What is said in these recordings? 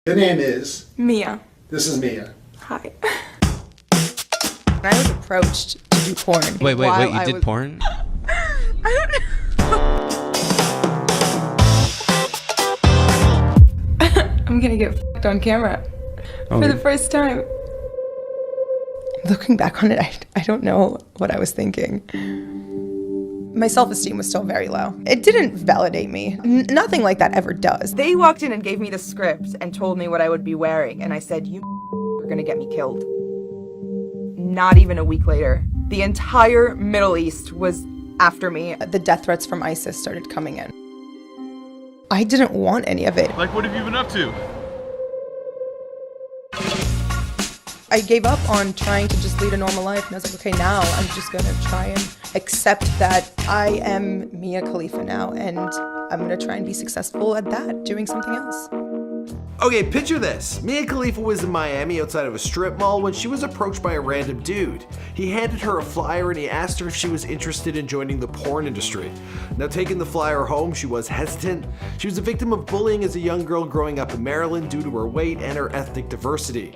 The name is? Mia. This is Mia. Hi. I was approached to do porn. Wait, you did porn? I'm gonna get f***ed on camera for the first time. Looking back on it, I don't know what I was thinking. My self-esteem was still very low. It didn't validate me. Nothing like that ever does. They walked in and gave me the script and told me what I would be wearing, and I said, you are gonna get me killed. Not even a week later, the entire Middle East was after me. The death threats from ISIS started coming in. I didn't want any of it. Like, what have you been up to? I gave up on trying to just lead a normal life, and I was like, okay, now I'm just gonna try and accept that I am Mia Khalifa now, and I'm gonna try and be successful at that, doing something else. Okay, picture this. Mia Khalifa was in Miami outside of a strip mall when she was approached by a random dude. He handed her a flyer and he asked her if she was interested in joining the porn industry. Now, taking the flyer home, she was hesitant. She was a victim of bullying as a young girl growing up in Maryland due to her weight and her ethnic diversity.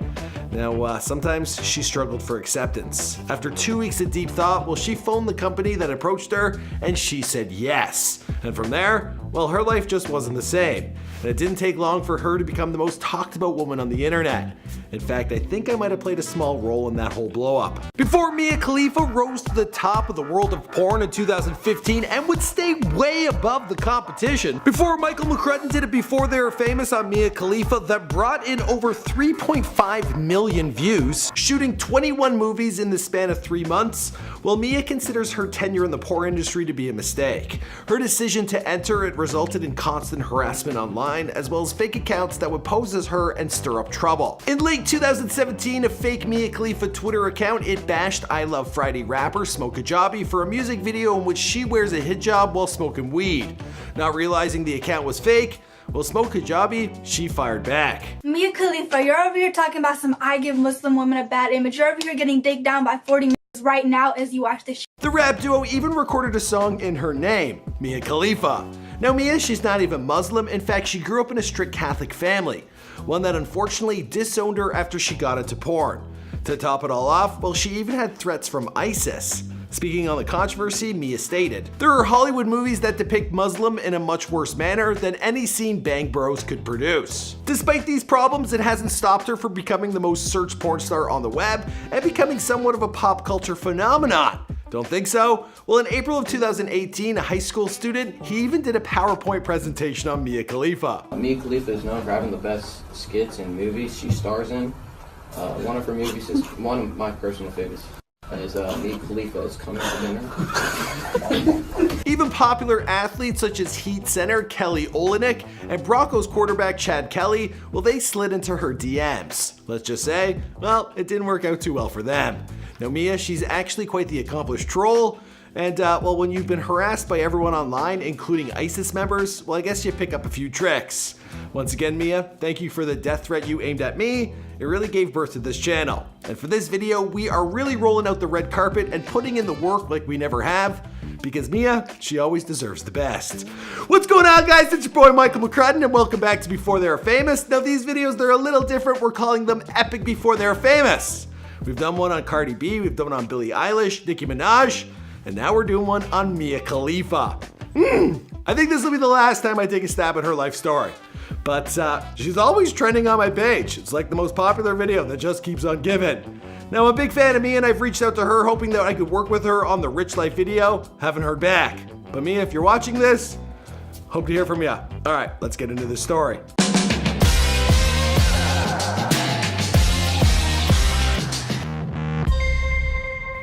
Now, sometimes she struggled for acceptance. After 2 weeks of deep thought, well, she phoned the company that approached her and she said yes. And from there, well, her life just wasn't the same. And it didn't take long for her to become the most talked about woman on the internet. In fact, I think I might have played a small role in that whole blow up. Before Mia Khalifa rose to the top of the world of porn in 2015 and would stay way above the competition. Before Michael McCrudden did it before they were famous on Mia Khalifa that brought in over 3.5 million views, shooting 21 movies in the span of 3 months. Well, Mia considers her tenure in the porn industry to be a mistake. Her decision to enter it resulted in constant harassment online, as well as fake accounts that would pose as her and stir up trouble. In late 2017, a fake Mia Khalifa Twitter account, it bashed I Love Friday rapper Smoke Hijabi for a music video in which she wears a hijab while smoking weed. Not realizing the account was fake, well, Smoke Hijabi, she fired back. Mia Khalifa, you're over here talking about some I give Muslim women a bad image. You're over here getting digged down by 40 minutes right now as you watch this shit. The rap duo even recorded a song in her name, Mia Khalifa. Now Mia, she's not even Muslim. In fact, she grew up in a strict Catholic family, one that unfortunately disowned her after she got into porn. To top it all off, well, she even had threats from ISIS. Speaking on the controversy, Mia stated, "There are Hollywood movies that depict Muslim in a much worse manner than any scene Bang Bros could produce." Despite these problems, it hasn't stopped her from becoming the most searched porn star on the web and becoming somewhat of a pop culture phenomenon. Don't think so? Well, in April of 2018, a high school student, he even did a PowerPoint presentation on Mia Khalifa. Mia Khalifa is known for having the best skits in movies she stars in. One of her movies is one of my personal favorites. Is Mia Khalifa is Coming to Dinner. Even popular athletes such as Heat center Kelly Olynyk and Broncos quarterback Chad Kelly, well, they slid into her DMs. Let's just say, well, it didn't work out too well for them. Now Mia, she's actually quite the accomplished troll. And well, when you've been harassed by everyone online, including ISIS members, well, I guess you pick up a few tricks. Once again, Mia, thank you for the death threat you aimed at me. It really gave birth to this channel. And for this video, we are really rolling out the red carpet and putting in the work like we never have, because Mia, she always deserves the best. What's going on, guys? It's your boy Michael McCrudden, and welcome back to Before They Are Famous. Now these videos, they're a little different. We're calling them Epic Before They Are Famous. We've done one on Cardi B, we've done one on Billie Eilish, Nicki Minaj, and now we're doing one on Mia Khalifa. I think this will be the last time I take a stab at her life story. But she's always trending on my page. It's like the most popular video that just keeps on giving. Now, I'm a big fan of Mia, and I've reached out to her hoping that I could work with her on the Rich Life video. Haven't heard back. But Mia, if you're watching this, hope to hear from you. All right, let's get into this story.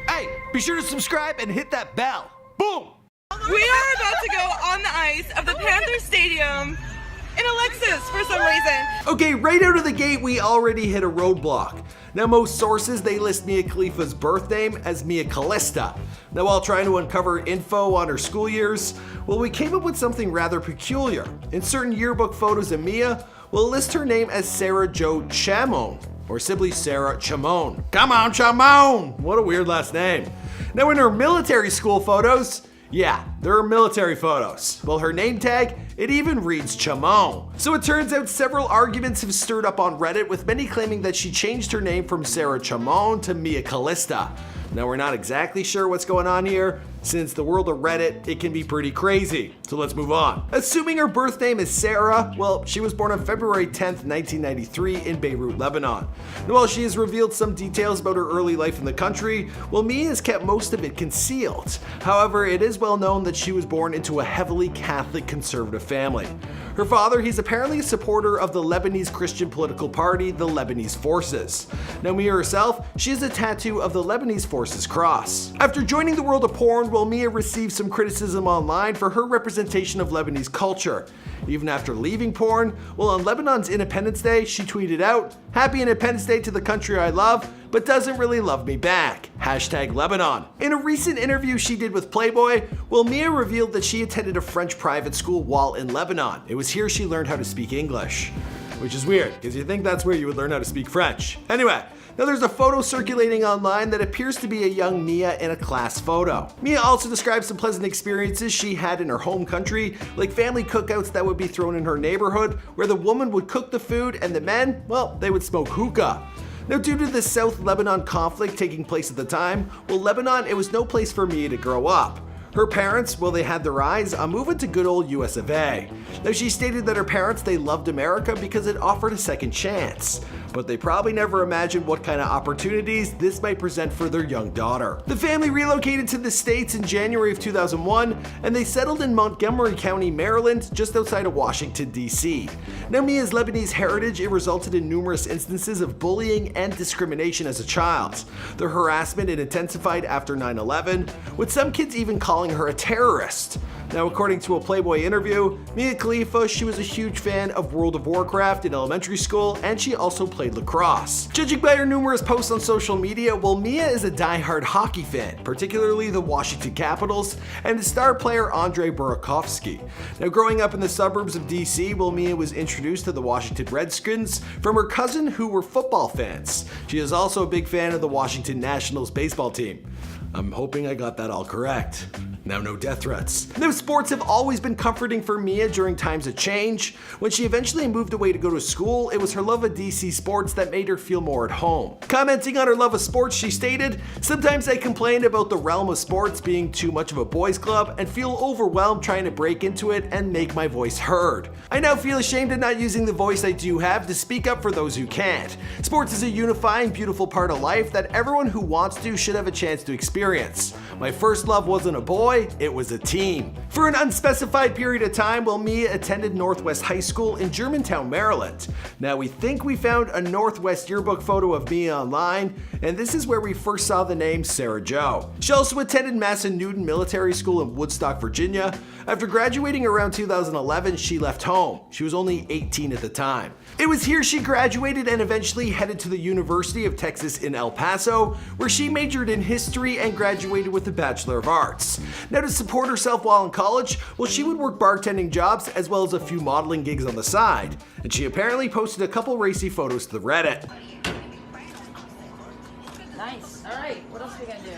Hey, be sure to subscribe and hit that bell. Boom! We are about to go on the ice of the Panther Stadium in Alexis for some reason. Okay, right out of the gate, we already hit a roadblock. Now, most sources, they list Mia Khalifa's birth name as Mia Calista. Now, while trying to uncover info on her school years, well, we came up with something rather peculiar. In certain yearbook photos of Mia, we'll list her name as Sarah Jo Chamon, or simply Sarah Chamon. Come on, Chamon! What a weird last name. Now, in her military school photos, yeah, there are military photos. Well, her name tag, It even reads Chamon. So it turns out several arguments have stirred up on Reddit, with many claiming that she changed her name from Sarah Chamon to Mia Khalifa. Now, we're not exactly sure what's going on here. Since the world of Reddit, it can be pretty crazy. So let's move on. Assuming her birth name is Sarah, well, she was born on February 10th, 1993 in Beirut, Lebanon. And while she has revealed some details about her early life in the country, well, Mia has kept most of it concealed. However, it is well known that she was born into a heavily Catholic conservative family. Her father, he's apparently a supporter of the Lebanese Christian political party, the Lebanese Forces. Now, Mia herself, she has a tattoo of the Lebanese Forces cross. After joining the world of porn, well, Mia received some criticism online for her representation of Lebanese culture. Even after leaving porn, well, on Lebanon's Independence Day, she tweeted out, "Happy Independence Day to the country I love, but doesn't really love me back. #Lebanon." In a recent interview she did with Playboy, well, Mia revealed that she attended a French private school while in Lebanon. It was here she learned how to speak English. Which is weird, because you think that's where you would learn how to speak French. Anyway, now there's a photo circulating online that appears to be a young Mia in a class photo. Mia also describes some pleasant experiences she had in her home country, like family cookouts that would be thrown in her neighborhood, where the woman would cook the food and the men, well, they would smoke hookah. Now, due to the South Lebanon conflict taking place at the time, well, Lebanon, it was no place for Mia to grow up. Her parents, well, they had their eyes on moving to good old US of A. Now, she stated that her parents, they loved America because it offered a second chance. But they probably never imagined what kind of opportunities this might present for their young daughter. The family relocated to the States in January of 2001, and they settled in Montgomery County, Maryland, just outside of Washington, D.C. Now, Mia's Lebanese heritage, it resulted in numerous instances of bullying and discrimination as a child. The harassment, it intensified after 9/11, with some kids even calling her a terrorist. Now, according to a Playboy interview, Mia Khalifa, she was a huge fan of World of Warcraft in elementary school, and she also played lacrosse. Judging by her numerous posts on social media, well, Mia is a die-hard hockey fan, particularly the Washington Capitals and the star player Andrei Burakovsky. Now, growing up in the suburbs of DC, well, Mia was introduced to the Washington Redskins from her cousin, who were football fans. She is also a big fan of the Washington Nationals baseball team. I'm hoping I got that all correct. Now, no death threats. Now, sports have always been comforting for Mia during times of change. When she eventually moved away to go to school, it was her love of DC sports that made her feel more at home. Commenting on her love of sports, she stated, "Sometimes I complain about the realm of sports being too much of a boys' club and feel overwhelmed trying to break into it and make my voice heard. I now feel ashamed of not using the voice I do have to speak up for those who can't. Sports is a unifying, beautiful part of life that everyone who wants to should have a chance to experience. My first love wasn't a boy, it was a team." For an unspecified period of time, well, Mia attended Northwest High School in Germantown, Maryland. Now, we think we found a Northwest yearbook photo of Mia online, and this is where we first saw the name Sarah Jo. She also attended Massanutten Military School in Woodstock, Virginia. After graduating around 2011, she left home. She was only 18 at the time. It was here she graduated and eventually headed to the University of Texas in El Paso, where she majored in history and graduated with a Bachelor of Arts. Now, to support herself while in college, well, she would work bartending jobs as well as a few modeling gigs on the side. And she apparently posted a couple racy photos to the Reddit. Nice. All right. What else are we gonna do?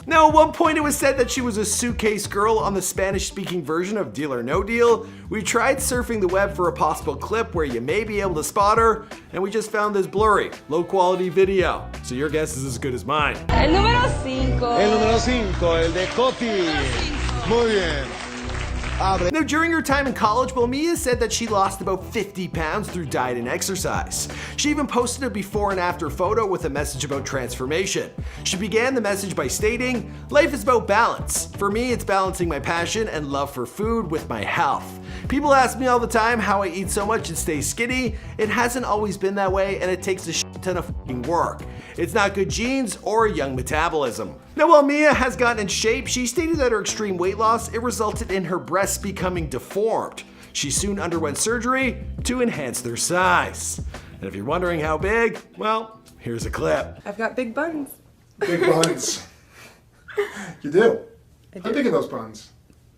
Now, at one point it was said that she was a suitcase girl on the Spanish-speaking version of Deal or No Deal. We tried surfing the web for a possible clip where you may be able to spot her, and we just found this blurry, low-quality video. So your guess is as good as mine. El número 5. El número 5, el de Coffee. Muy bien. Now, during her time in college, well, Mia said that she lost about 50 pounds through diet and exercise. She even posted a before and after photo with a message about transformation. She began the message by stating, "Life is about balance. For me, it's balancing my passion and love for food with my health. People ask me all the time how I eat so much and stay skinny. It hasn't always been that way, and it takes a shit ton of fucking work. It's not good genes or a young metabolism." Now, while Mia has gotten in shape, she stated that her extreme weight loss, it resulted in her breasts becoming deformed. She soon underwent surgery to enhance their size. And if you're wondering how big, well, here's a clip. I've got big buns. Big buns. You do? How big are those buns?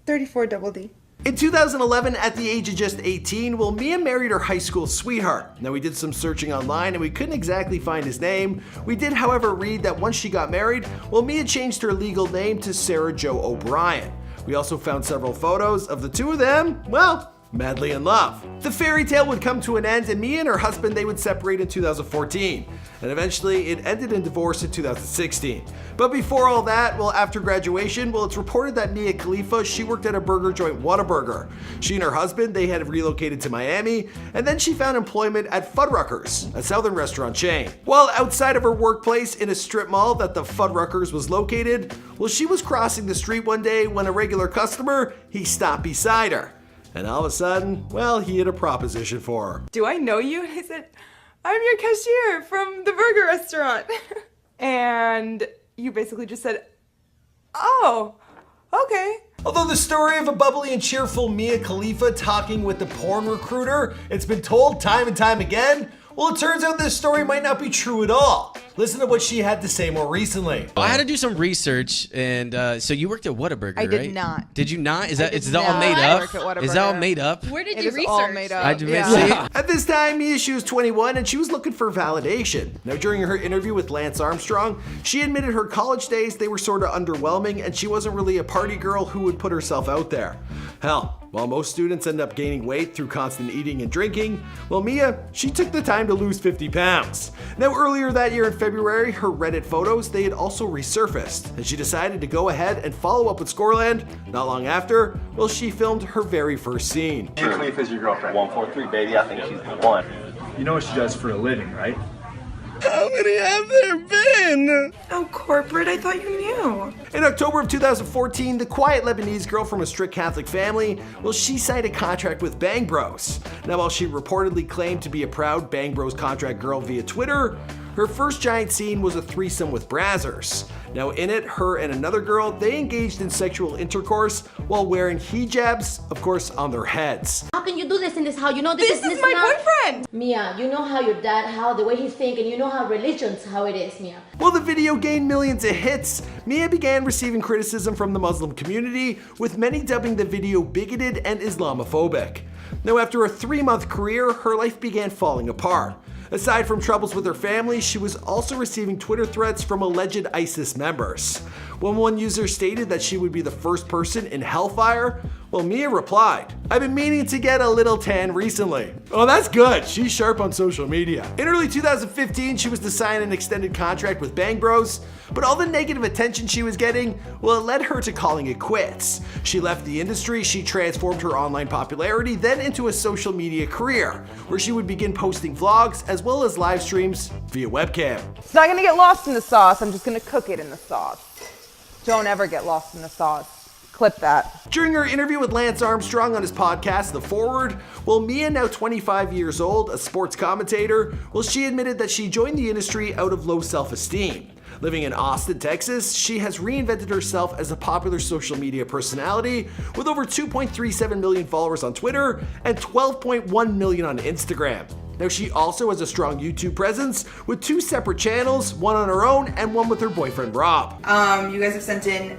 34 double D. In 2011, at the age of just 18, well, Mia married her high school sweetheart. Now, we did some searching online and we couldn't exactly find his name. We did, however, read that once she got married, well, Mia changed her legal name to Sarah Jo O'Brien. We also found several photos of the two of them, well, madly in love. The fairy tale would come to an end, and Mia and her husband, they would separate in 2014. And eventually it ended in divorce in 2016. But before all that, well, after graduation, well, it's reported that MIA KHALIFA, she worked at a burger joint, Whataburger. She and her husband, they had relocated to Miami, and then she found employment at Fuddruckers, a southern restaurant chain. While outside of her workplace in a strip mall that the Fuddruckers was located, well, she was crossing the street one day when a regular customer, he stopped beside her. And all of a sudden, well, he had a proposition for her. Do I know you? And I said, I'm your cashier from the burger restaurant. And you basically just said, oh, okay. Although the story of a bubbly and cheerful MIA KHALIFA talking with the porn recruiter, it's been told time and time again, well, it turns out this story might not be true at all. Listen to what she had to say more recently. I had to do some research, and so you worked at Whataburger, right? I did not. Did you not? Is that all not made work at up? Whataburger. Is that all made up? Where did It you is research? all made up. I did Yeah. At this time, Mia, she was 21 and she was looking for validation. Now, during her interview with Lance Armstrong, she admitted her college days, they were sort of underwhelming and she wasn't really a party girl who would put herself out there. Hell, while most students end up gaining weight through constant eating and drinking, well, Mia, she took the time to lose 50 pounds. Now, earlier that year in February, her Reddit photos, they had also resurfaced, and she decided to go ahead and follow up with Scoreland. Not long after, well, she filmed her very first scene. MIA KHALIFA is your girlfriend. 143, baby. I think she's the one. You know what she does for a living, right? How many have there been? Oh, corporate, I thought you knew. In October of 2014, the quiet Lebanese girl from a strict Catholic family, well, she signed a contract with Bang Bros. Now, while she reportedly claimed to be a proud Bang Bros contract girl via Twitter, her first giant scene was a threesome with Brazzers. Now in it, her and another girl, they engaged in sexual intercourse while wearing hijabs, of course, on their heads. How can you do this in this house? You know This is my boyfriend! Mia, you know how your dad, how the way he think, and you know how religion's how it is, Mia. While the video gained millions of hits, Mia began receiving criticism from the Muslim community, with many dubbing the video bigoted and Islamophobic. Now after a 3-month career, her life began falling apart. Aside from troubles with her family, she was also receiving Twitter threats from alleged ISIS members. When one user stated that she would be the first person in hellfire, well, Mia replied, "I've been meaning to get a little tan recently." Oh, that's good. She's sharp on social media. In early 2015, she was to sign an extended contract with Bang Bros, but all the negative attention she was getting, well, it led her to calling it quits. She left the industry, she transformed her online popularity then into a social media career, where she would begin posting vlogs as well as live streams via webcam. It's not gonna get lost in the sauce, I'm just gonna cook it in the sauce. Don't ever get lost in the sauce. Clip that. During her interview with Lance Armstrong on his podcast, The Forward, well, Mia, now 25 years old, a sports commentator, well, she admitted that she joined the industry out of low self-esteem. Living in Austin, Texas, she has reinvented herself as a popular social media personality with over 2.37 million followers on Twitter and 12.1 million on Instagram. Now, she also has a strong YouTube presence with 2 separate channels, one on her own and one with her boyfriend, Rob. You guys have sent in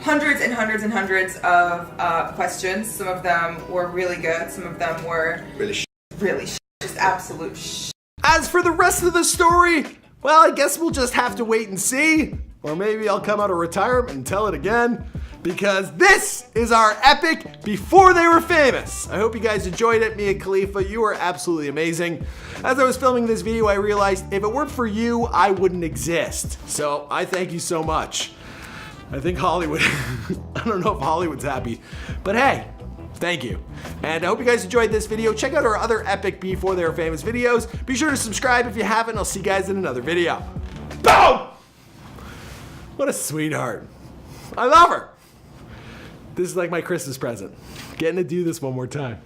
hundreds and hundreds and hundreds of questions. Some of them were really good. Some of them were really just absolute As for the rest of the story, well, I guess we'll just have to wait and see. Or maybe I'll come out of retirement and tell it again. Because this is our epic before they were famous. I hope you guys enjoyed it. MIA KHALIFA, you are absolutely amazing. As I was filming this video, I realized if it weren't for you, I wouldn't exist. So I thank you so much. I think Hollywood, I don't know if Hollywood's happy, but hey, thank you. And I hope you guys enjoyed this video. Check out our other epic before they were famous videos. Be sure to subscribe if you haven't. I'll see you guys in another video. Boom! What a sweetheart. I love her. This is like my Christmas present. Getting to do this one more time.